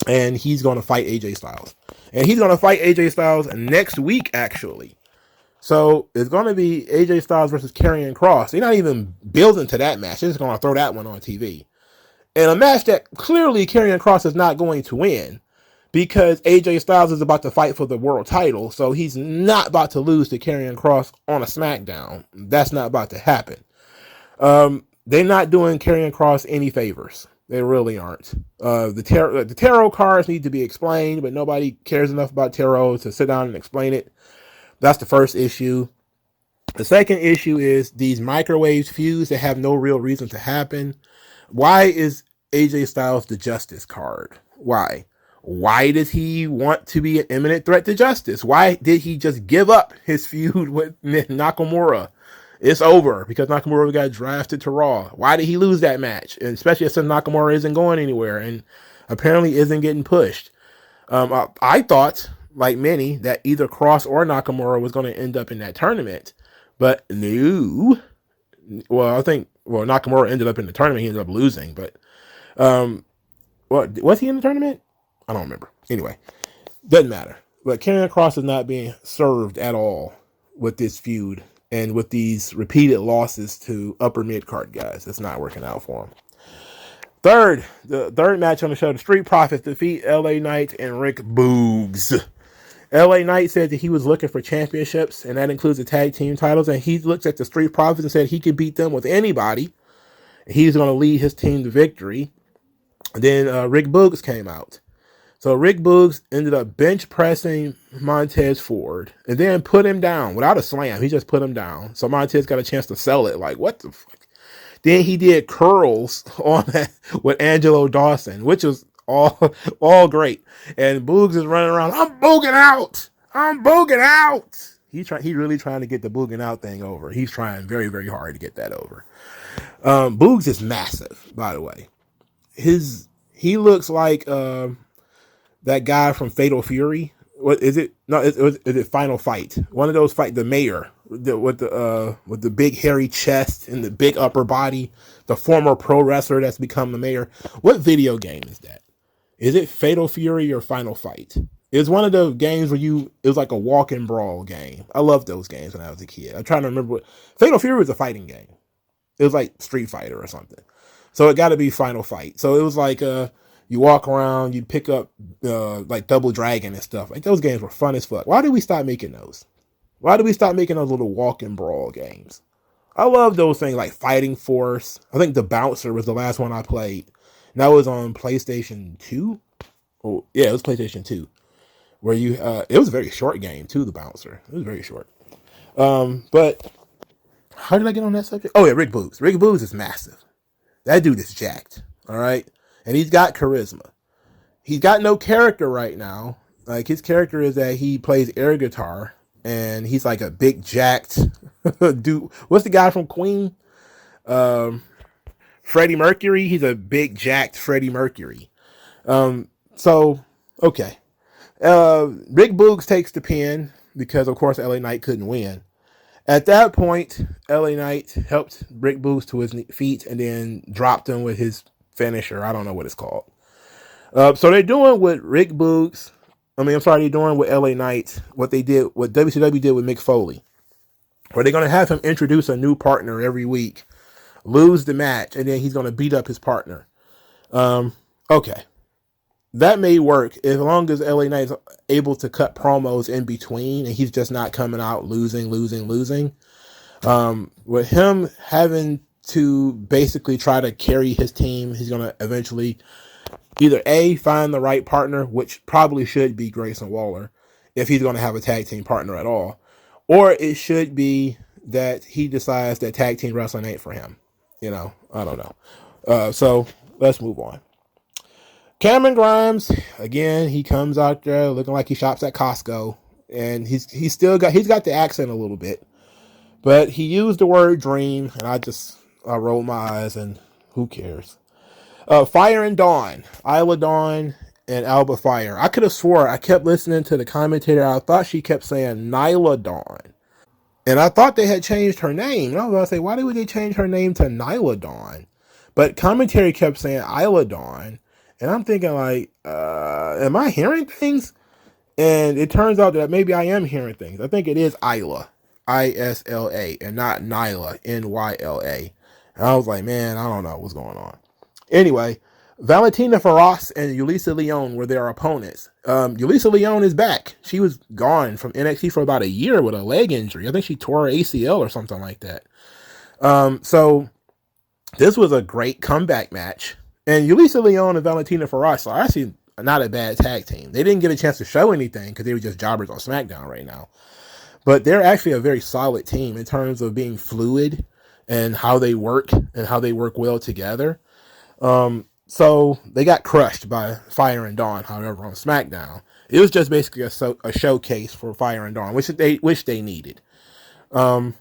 and he's going to fight AJ Styles. And he's going to fight AJ Styles next week, actually. So it's going to be AJ Styles versus Karrion Kross. They're not even building to that match. They're just going to throw that one on TV. And a match that clearly Karrion Kross is not going to win because AJ Styles is about to fight for the world title. So he's not about to lose to Karrion Kross on a SmackDown. That's not about to happen. They're not doing Karrion Kross any favors. They really aren't. The tarot cards need to be explained, but nobody cares enough about tarot to sit down and explain it. That's the first issue. The second issue is these microwave feuds that have no real reason to happen. Why is AJ Styles the justice card? Why? Why does he want to be an imminent threat to justice? Why did he just give up his feud with Nakamura? It's over because Nakamura got drafted to Raw. Why did he lose that match? And especially since Nakamura isn't going anywhere and apparently isn't getting pushed. I thought, like many, that either Kross or Nakamura was going to end up in that tournament. But no. Well, Nakamura ended up in the tournament. He ended up losing. But was he in the tournament? I don't remember. Anyway, doesn't matter. But Karrion Kross is not being served at all with this feud and with these repeated losses to upper mid-card guys. It's not working out for him. The third match on the show, the Street Profits defeat LA Knight and Rick Boogs. LA Knight said that he was looking for championships, and that includes the tag team titles, and he looked at the Street Profits and said he could beat them with anybody. He's going to lead his team to victory. And then Rick Boogs came out. So Rick Boogs ended up bench pressing Montez Ford and then put him down without a slam. He just put him down. So Montez got a chance to sell it. Like, what the fuck? Then he did curls on that with Angelo Dawson, which was all great. And Boogs is running around. I'm booging out. I'm booging out. He really trying to get the booging out thing over. He's trying very, very hard to get that over. Boogs is massive, by the way. He looks like that guy from Fatal Fury. What is it? No, is it Final Fight? One of those fight, the mayor with the big hairy chest and the big upper body, the former pro wrestler that's become the mayor. What video game is that? Is it Fatal Fury or Final Fight? It's one of the games where it was like a walk and brawl game. I loved those games when I was a kid. I'm trying to remember Fatal Fury was a fighting game. It was like Street Fighter or something. So it got to be Final Fight. So it was like you walk around, you pick up like Double Dragon and stuff. Like those games were fun as fuck. Why did we stop making those? Why did we stop making those little walk and brawl games? I love those things like Fighting Force. I think The Bouncer was the last one I played. And that was on PlayStation 2. Oh, yeah, it was PlayStation 2. Where it was a very short game too, The Bouncer. It was very short. But how did I get on that subject? Oh yeah, Rick Boogs. Rick Boogs is massive. That dude is jacked. All right. And he's got charisma. He's got no character right now. Like his character is that he plays air guitar and he's like a big jacked dude. What's the guy from Queen? Freddie Mercury. He's a big jacked Freddie Mercury. So okay. Rick Boogs takes the pin because of course LA Knight couldn't win. At that point, LA Knight helped Rick Boogs to his feet and then dropped him with his finisher. I don't know what it's called. So they're doing with Rick Boogs. They're doing with LA Knight what WCW did with Mick Foley, where they're going to have him introduce a new partner every week, lose the match, and then he's going to beat up his partner. Okay. That may work as long as LA Knight's able to cut promos in between and he's just not coming out losing. With him having to basically try to carry his team, he's going to eventually either A, find the right partner, which probably should be Grayson Waller, if he's going to have a tag team partner at all. Or it should be that he decides that tag team wrestling ain't for him. I don't know. So let's move on. Cameron Grimes, again, he comes out there looking like he shops at Costco, and he's got the accent a little bit, but he used the word dream, and I rolled my eyes, and who cares? Fire and Dawn, Isla Dawn, and Alba Fire. I could have swore I kept listening to the commentator. I thought she kept saying Nyla Dawn, and I thought they had changed her name. And I was going to say, why would they change her name to Nyla Dawn? But commentary kept saying Isla Dawn. And I'm thinking like, am I hearing things? And it turns out that maybe I am hearing things. I think it is Isla, Isla, and not Nyla, Nyla. And I was like, man, I don't know what's going on. Anyway, Valentina Feroz and Yulisa Leon were their opponents. Yulisa Leon is back. She was gone from NXT for about a year with a leg injury. I think she tore her ACL or something like that. So this was a great comeback match. And Yulisa Leon and Valentina Feroz are actually not a bad tag team. They didn't get a chance to show anything because they were just jobbers on SmackDown right now. But they're actually a very solid team in terms of being fluid and how they work and how they work well together. So they got crushed by Fire and Dawn, however, on SmackDown. It was just basically a showcase for Fire and Dawn, which they needed. I'm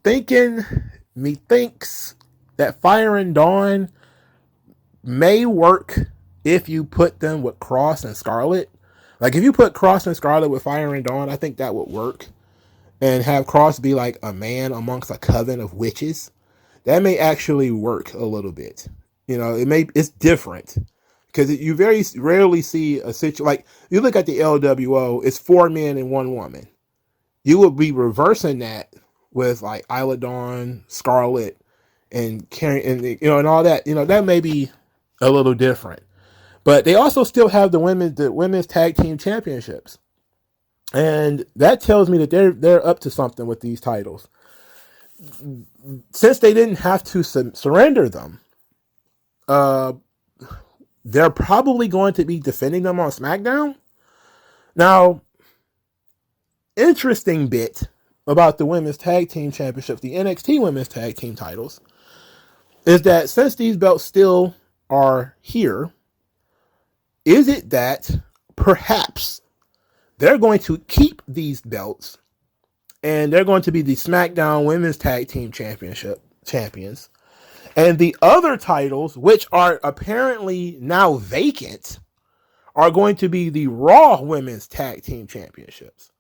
thinking, methinks that Fire and Dawn may work if you put them with Cross and Scarlet. Like if you put Cross and Scarlet with Fire and Dawn, I think that would work. And have Cross be like a man amongst a coven of witches. That may actually work a little bit. It's different. Because you very rarely see a situation like you look at the LWO, it's 4 men and 1 woman. You would be reversing that with like Isla Dawn, Scarlet, and Karen, and all that. That may be a little different, but they also still have the women's tag team championships, and that tells me that they're up to something with these titles. Since they didn't have to surrender them, they're probably going to be defending them on SmackDown. Now, interesting bit about the Women's Tag Team Championships, the NXT Women's Tag Team titles, is that since these belts still are here, is it that perhaps they're going to keep these belts and they're going to be the SmackDown Women's Tag Team Championship champions, and the other titles, which are apparently now vacant, are going to be the Raw Women's Tag Team Championships.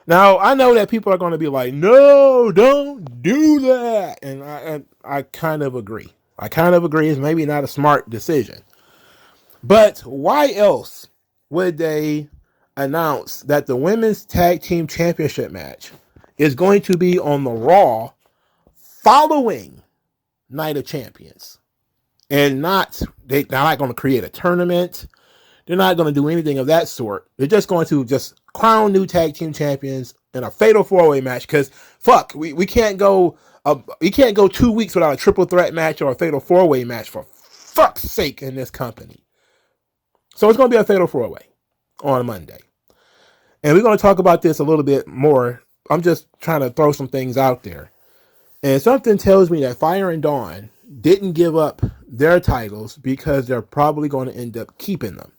Now, I know that people are going to be like, no, don't do that. And I kind of agree. I kind of agree it's maybe not a smart decision. But why else would they announce that the Women's Tag Team Championship match is going to be on the Raw following Night of Champions? And they're not going to create a tournament. They're not going to do anything of that sort. They're just going to just crown new tag team champions in a fatal 4-way match. Because fuck, we can't go 2 weeks without a triple threat match or a fatal 4-way match, for fuck's sake, in this company. So it's going to be a fatal 4-way on Monday, and we're going to talk about this a little bit more. I'm just trying to throw some things out there, and something tells me that Fire and Dawn didn't give up their titles because they're probably going to end up keeping them.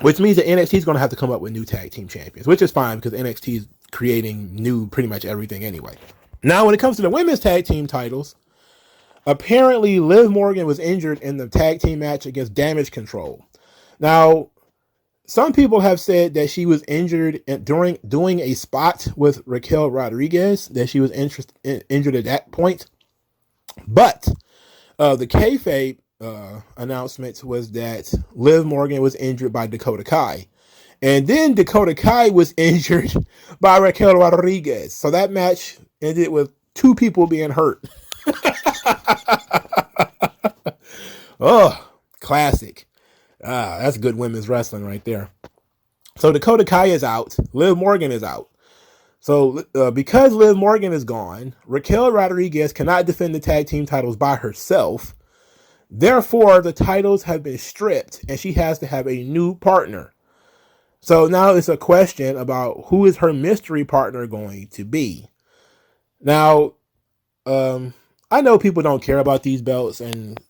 Which means that NXT is going to have to come up with new tag team champions, which is fine because NXT is creating new pretty much everything anyway. Now, when it comes to the women's tag team titles, apparently Liv Morgan was injured in the tag team match against Damage Control. Now, some people have said that she was injured during doing a spot with Raquel Rodriguez, that she was injured at that point. But the kayfabe announcement was that Liv Morgan was injured by Dakota Kai. And then Dakota Kai was injured by Raquel Rodriguez. So that match ended with 2 people being hurt. Oh, classic. That's good women's wrestling right there. So Dakota Kai is out. Liv Morgan is out. So because Liv Morgan is gone, Raquel Rodriguez cannot defend the tag team titles by herself. Therefore, the titles have been stripped and she has to have a new partner. So now it's a question about who is her mystery partner going to be. Now, I know people don't care about these belts, and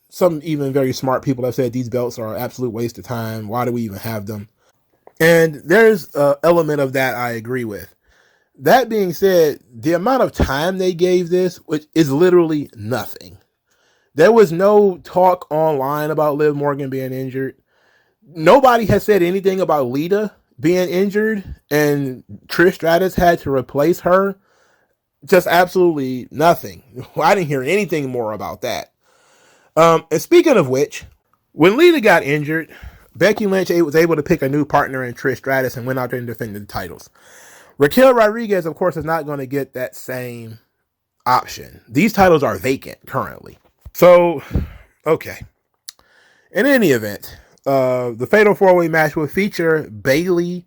some even very smart people have said these belts are an absolute waste of time. Why do we even have them? And there's an element of that I agree with. That being said, the amount of time they gave this, which is literally nothing. There was no talk online about Liv Morgan being injured. Nobody has said anything about Lita being injured, and Trish Stratus had to replace her. Just absolutely nothing. I didn't hear anything more about that. And speaking of which, when Lita got injured, Becky Lynch was able to pick a new partner in Trish Stratus and went out there and defended the titles. Raquel Rodriguez, of course, is not going to get that same option. These titles are vacant currently. So, okay. In any event, the Fatal 4-Way match will feature Bayley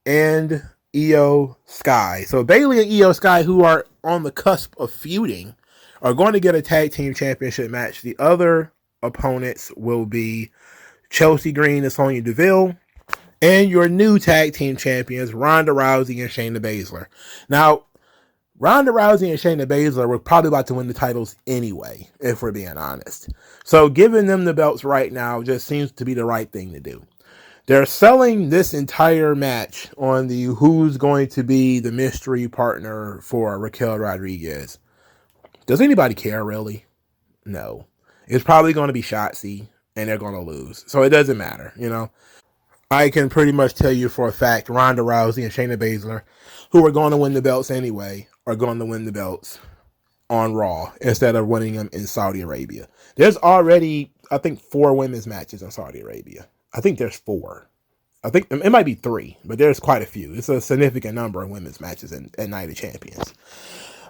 and Io Sky. So Bayley and Io Sky, who are on the cusp of feuding, are going to get a tag team championship match. The other opponents will be Chelsea Green and Sonya Deville, and your new tag team champions, Ronda Rousey and Shayna Baszler. Now, Ronda Rousey and Shayna Baszler were probably about to win the titles anyway, if we're being honest. So giving them the belts right now just seems to be the right thing to do. They're selling this entire match on the who's going to be the mystery partner for Raquel Rodriguez. Does anybody care, really? No. It's probably going to be Shotzi, and they're going to lose. So it doesn't matter, you know. I can pretty much tell you for a fact Ronda Rousey and Shayna Baszler, who are going to win the belts anyway, are going to win the belts on Raw instead of winning them in Saudi Arabia. There's already, I think, 4 women's matches in Saudi Arabia. I think there's 4. I think it might be 3, but there's quite a few. It's a significant number of women's matches at Night of Champions.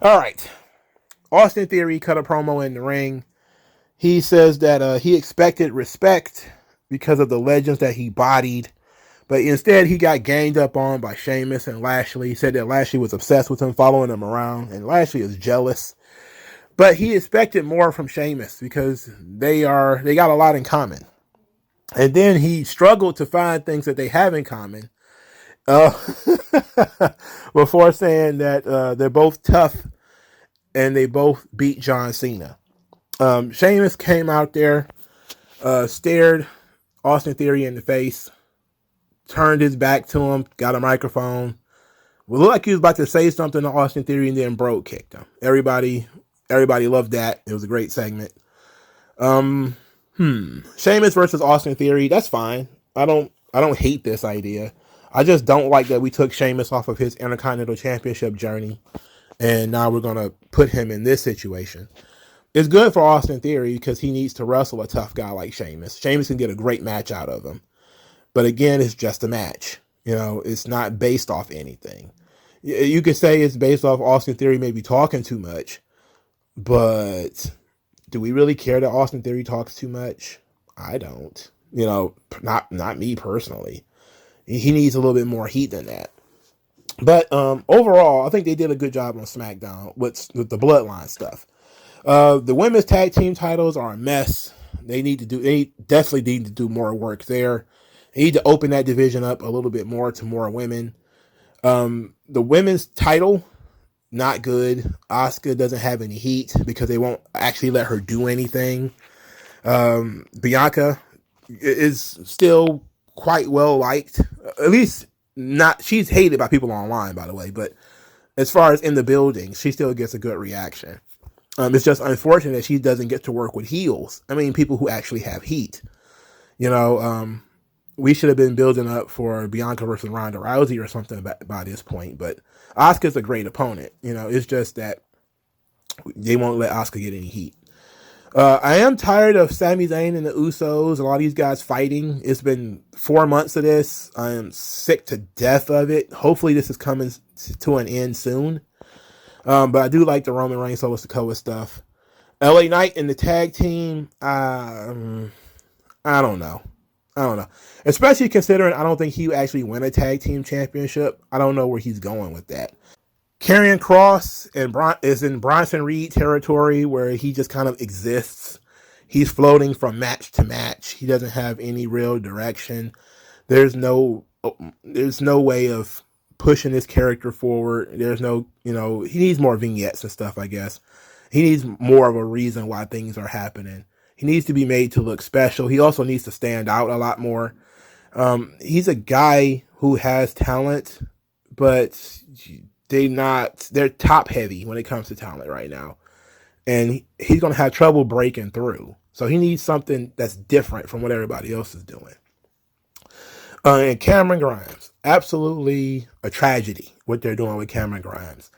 All right. Austin Theory cut a promo in the ring. He says that he expected respect because of the legends that he bodied, but instead he got ganged up on by Sheamus and Lashley. He said that Lashley was obsessed with him, following him around, and Lashley is jealous. But he expected more from Sheamus because they got a lot in common. And then he struggled to find things that they have in common before saying that they're both tough and they both beat John Cena. Sheamus came out there, stared Austin Theory in the face, turned his back to him, got a microphone. It looked like he was about to say something to Austin Theory, and then Bro kicked him. Everybody loved that. It was a great segment. Sheamus versus Austin Theory, that's fine. I don't hate this idea. I just don't like that we took Sheamus off of his Intercontinental Championship journey, and now we're going to put him in this situation. It's good for Austin Theory because he needs to wrestle a tough guy like Sheamus. Sheamus can get a great match out of him. But again, it's just a match. You know, it's not based off anything. You could say it's based off Austin Theory maybe talking too much, but do we really care that Austin Theory talks too much? I don't. You know, not me personally. He needs a little bit more heat than that. But overall, I think they did a good job on SmackDown with the Bloodline stuff. The women's tag team titles are a mess. They definitely need to do more work there. They need to open that division up a little bit more to more women. The women's title, not good. Asuka doesn't have any heat because they won't actually let her do anything. Bianca is still quite well liked. At least not, she's hated by people online, by the way, but as far as in the building, she still gets a good reaction. It's just unfortunate that she doesn't get to work with heels. I mean, people who actually have heat. You know, we should have been building up for Bianca versus Ronda Rousey or something by this point, but Asuka's a great opponent. You know, it's just that they won't let Asuka get any heat. I am tired of Sami Zayn and the Usos, a lot of these guys fighting. It's been 4 months of this. I am sick to death of it. Hopefully this is coming to an end soon. But I do like the Roman Reigns Solo Sikoa stuff. LA Knight and the tag team, I don't know. Especially considering I don't think he would actually win a tag team championship. I don't know where he's going with that. Karrion Kross is in Bronson Reed territory where he just kind of exists. He's floating from match to match. He doesn't have any real direction. There's no way of pushing this character forward. There's no, he needs more vignettes and stuff, I guess. He needs more of a reason why things are happening. He needs to be made to look special. He also needs to stand out a lot more. He's a guy who has talent, but they're top heavy when it comes to talent right now. And he's going to have trouble breaking through. So he needs something that's different from what everybody else is doing. And Cameron Grimes, absolutely a tragedy what they're doing with Cameron Grimes.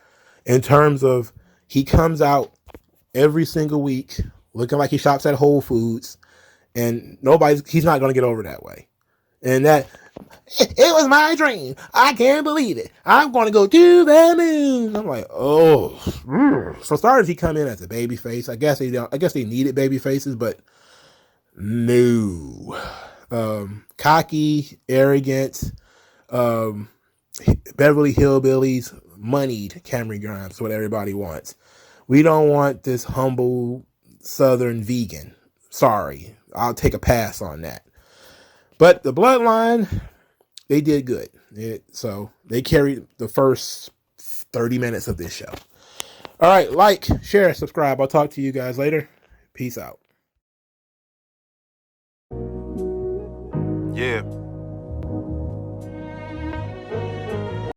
In terms of, he comes out every single week looking like he shops at Whole Foods, and he's not going to get over that way. And that, it was my dream. I can't believe it. I'm going to go to the moon. I'm like, oh. For starters, he come in as a baby face. I guess they needed baby faces, but no. Cocky, arrogant, Beverly Hillbillies, moneyed Cameron Grimes, what everybody wants. We don't want this humble Southern vegan. Sorry, I'll take a pass on that. But the Bloodline, they did good. So they carried the first 30 minutes of this show. All right, like, share, subscribe. I'll talk to you guys later. Peace out. Yeah.